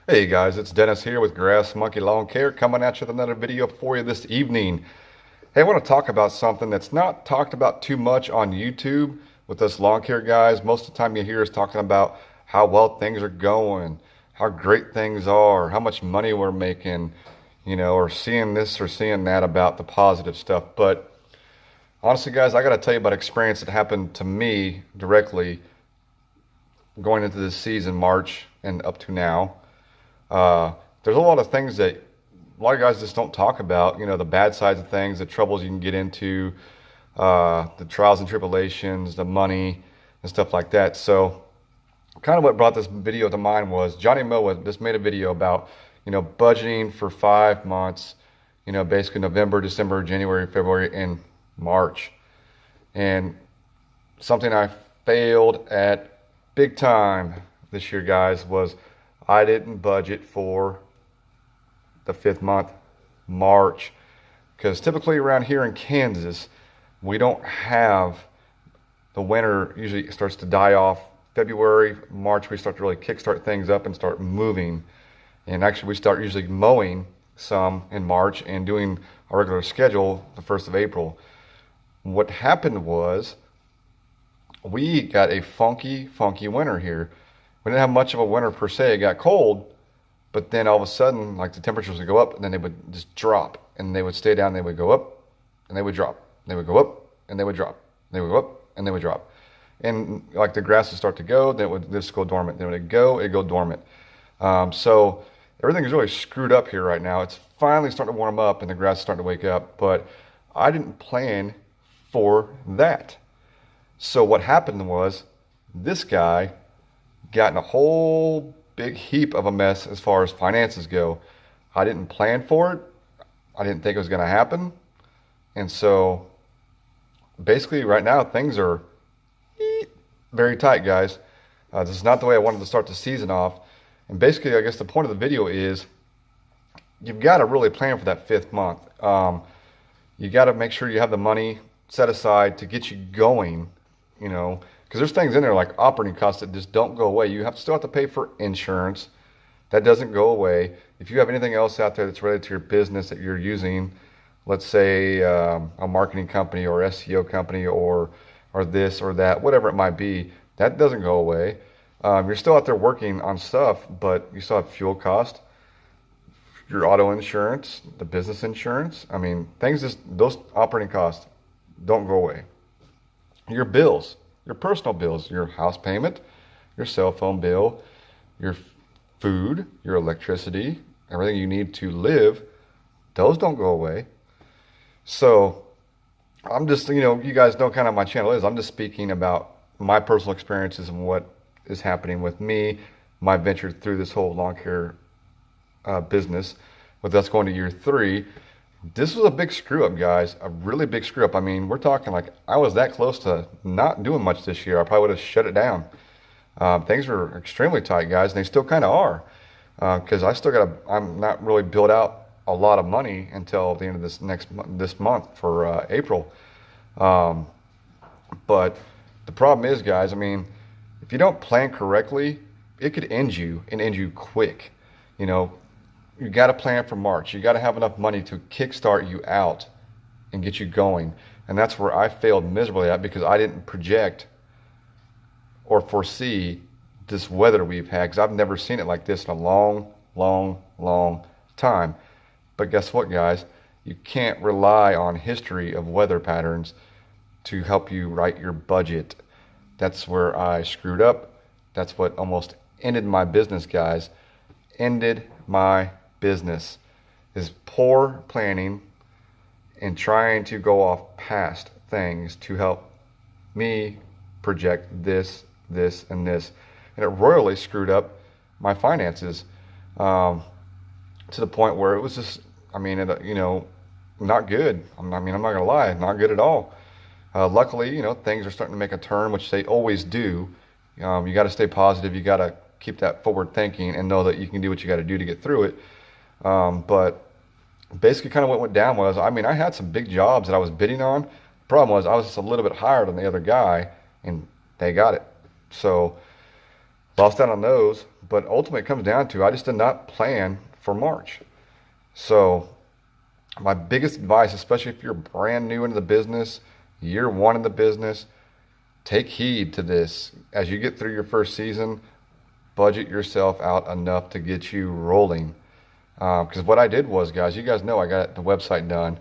Hey guys, it's Dennis here with Grass Monkey Lawn Care coming at you with another video for you this evening. Hey, I want to talk about something that's not talked about too much on YouTube with us lawn care guys. Most of the time you hear us talking about how well things are going, how great things are, how much money we're making, or seeing this or seeing that about the positive stuff. But honestly guys, I got to tell you about experience that happened to me directly going into this season, March and up to now. There's a lot of things that a lot of guys just don't talk about, the bad sides of things, the troubles you can get into, the trials and tribulations, the money and stuff like that. So kind of what brought this video to mind was Johnny Moe just made a video about, budgeting for 5 months, basically November, December, January, February, and March. And something I failed at big time this year, guys, was I didn't budget for the 5th month, March, because typically around here in Kansas, we don't have the winter usually starts to die off February, March. We start to really kickstart things up and start moving. And actually, we start usually mowing some in March and doing our regular schedule the 1st of April. What happened was we got a funky winter here. We didn't have much of a winter per se. It got cold, but then all of a sudden, like the temperatures would go up and then they would just drop, and they would stay down. They would go up and they would drop. They would go up and they would drop. They would go up and they would drop. And like the grass would start to go, then it would just go dormant. Then it'd go dormant. So everything is really screwed up here right now. It's finally starting to warm up and the grass is starting to wake up, but I didn't plan for that. So what happened was this guy got in a whole big heap of a mess as far as finances go. I didn't plan for it. I didn't think it was going to happen. And so basically right now things are very tight, guys. This is not the way I wanted to start the season off. And basically, I guess the point of the video is you've got to really plan for that 5th month. You got to make sure you have the money set aside to get you going, because there's things in there like operating costs that just don't go away. You still have to pay for insurance. That doesn't go away. If you have anything else out there that's related to your business that you're using, let's say a marketing company or SEO company or this or that, whatever it might be, that doesn't go away. You're still out there working on stuff, but you still have fuel cost, your auto insurance, the business insurance. I mean, those operating costs don't go away. Your bills, your personal bills, your house payment, your cell phone bill, your food, your electricity, everything you need to live, those don't go away. So I'm just, you guys know kind of my channel is. I'm just speaking about my personal experiences and what is happening with me, my venture through this whole lawn care business, with us going to year 3. This was a big screw up, guys, a really big screw up. I mean, we're talking like I was that close to not doing much this year. I probably would have shut it down. Things were extremely tight, guys, and they still kind of are, because I'm not really built out a lot of money until the end of this month for April. But the problem is, guys, I mean, if you don't plan correctly, it could end you and end you quick. You got to plan for March. You got to have enough money to kickstart you out and get you going. And that's where I failed miserably at, because I didn't project or foresee this weather we've had, because I've never seen it like this in a long time. But guess what, guys? You can't rely on history of weather patterns to help you write your budget. That's where I screwed up. That's what almost ended my business, guys. Ended my business is poor planning and trying to go off past things to help me project this, and this. And it royally screwed up my finances to the point where it was just, not good. I'm not going to lie, not good at all. Luckily, things are starting to make a turn, which they always do. You got to stay positive. You got to keep that forward thinking and know that you can do what you got to do to get through it. But basically kind of what went down was, I had some big jobs that I was bidding on. The problem was I was just a little bit higher than the other guy, and they got it. So lost out on those, But ultimately, it comes down to I just did not plan for March. So my biggest advice, especially if you're brand new into the business, year one in the business, take heed to this. As you get through your first season, budget yourself out enough to get you rolling. Because what I did was, guys, you guys know I got the website done,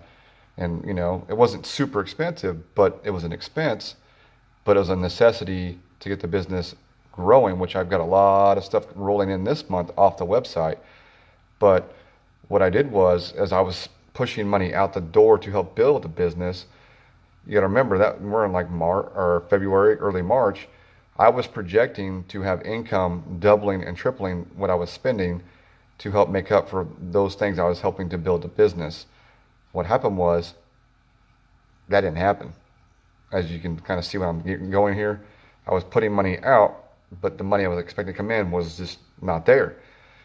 and it wasn't super expensive, but it was an expense, but it was a necessity to get the business growing, which I've got a lot of stuff rolling in this month off the website. But what I did was, as I was pushing money out the door to help build the business, you got to remember that we're in like March or February, early March. I was projecting to have income doubling and tripling what I was spending to help make up for those things I was helping to build the business. What happened was that didn't happen. As you can kind of see where I'm going here, I was putting money out, but the money I was expecting to come in was just not there.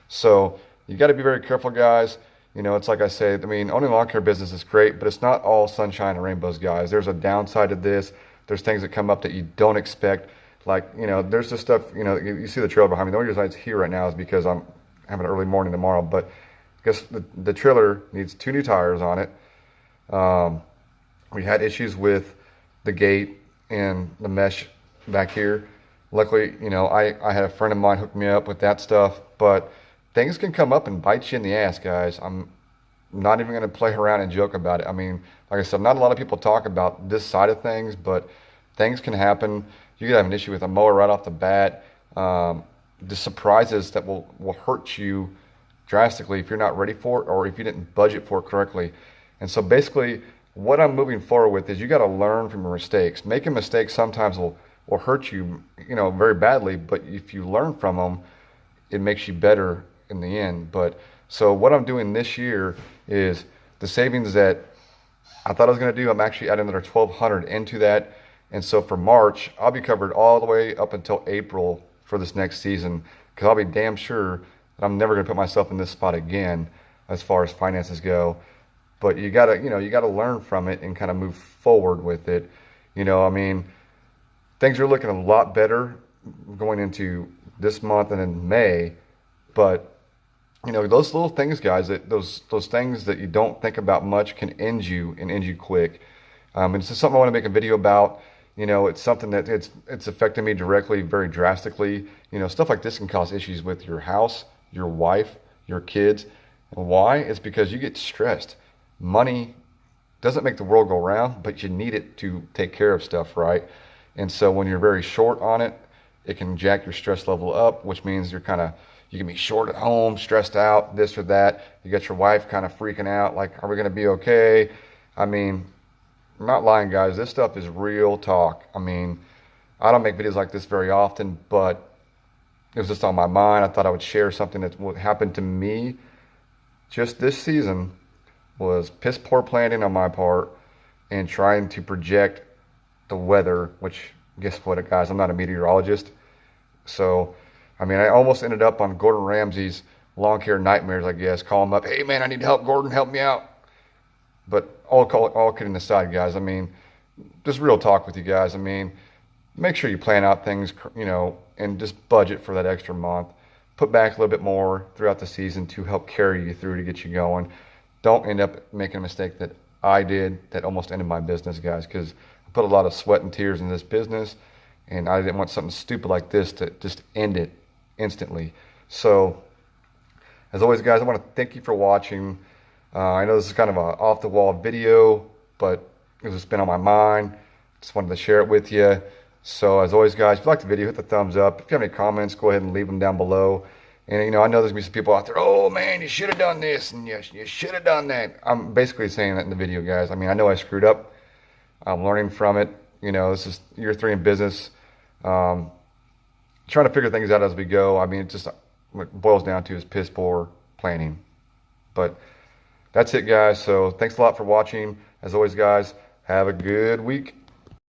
So you got to be very careful, guys. It's like I say, owning a lawn care business is great, but it's not all sunshine and rainbows, guys. There's a downside to this. There's things that come up that you don't expect. Like, there's this stuff, you see the trailer behind me. The only reason it's here right now is because I'm having an early morning tomorrow, but I guess the trailer needs 2 new tires on it. We had issues with the gate and the mesh back here. Luckily, I had a friend of mine hook me up with that stuff, but things can come up and bite you in the ass, guys. I'm not even going to play around and joke about it. Like I said, not a lot of people talk about this side of things, but things can happen. You could have an issue with a mower right off the bat. The surprises that will hurt you drastically if you're not ready for it, or if you didn't budget for it correctly. And so basically, what I'm moving forward with is you got to learn from your mistakes. Making mistakes sometimes will hurt you, very badly, but if you learn from them, it makes you better in the end. But so what I'm doing this year is the savings that I thought I was going to do, I'm actually adding another $1,200 into that. And so for March, I'll be covered all the way up until April for this next season, because I'll be damn sure that I'm never going to put myself in this spot again as far as finances go. But you gotta learn from it and kind of move forward with it. Things are looking a lot better going into this month and in May, but those little things, guys, those things that you don't think about much can end you quick. And it's just something I want to make a video about. It's something that it's affecting me directly, very drastically. Stuff like this can cause issues with your house, your wife, your kids. And why? It's because you get stressed. Money doesn't make the world go round, but you need it to take care of stuff, right? And so when you're very short on it, it can jack your stress level up, which means you can be short at home, stressed out, this or that. You got your wife kind of freaking out, like, are we going to be okay? I'm not lying, guys. This stuff is real talk. I don't make videos like this very often, but it was just on my mind. I thought I would share something that happened to me just this season. Was piss poor planning on my part and trying to project the weather, which guess what, guys, I'm not a meteorologist. So, I almost ended up on Gordon Ramsay's lawn care nightmares, I guess. Call him up, hey man, I need help, Gordon, help me out. But all kidding aside, guys, just real talk with you guys. Make sure you plan out things, and just budget for that extra month. Put back a little bit more throughout the season to help carry you through, to get you going. Don't end up making a mistake that I did that almost ended my business, guys, because I put a lot of sweat and tears in this business, and I didn't want something stupid like this to just end it instantly. So, as always, guys, I want to thank you for watching. I know this is kind of an off-the-wall video, but it was just been on my mind. Just wanted to share it with you. So, as always, guys, if you like the video, hit the thumbs up. If you have any comments, go ahead and leave them down below. And, I know there's going to be some people out there, oh, man, you should have done this, and you should have done that. I'm basically saying that in the video, guys. I know I screwed up. I'm learning from it. This is year 3 in business. Trying to figure things out as we go. It just what it boils down to is piss poor planning. But that's it, guys. So thanks a lot for watching. As always, guys, have a good week.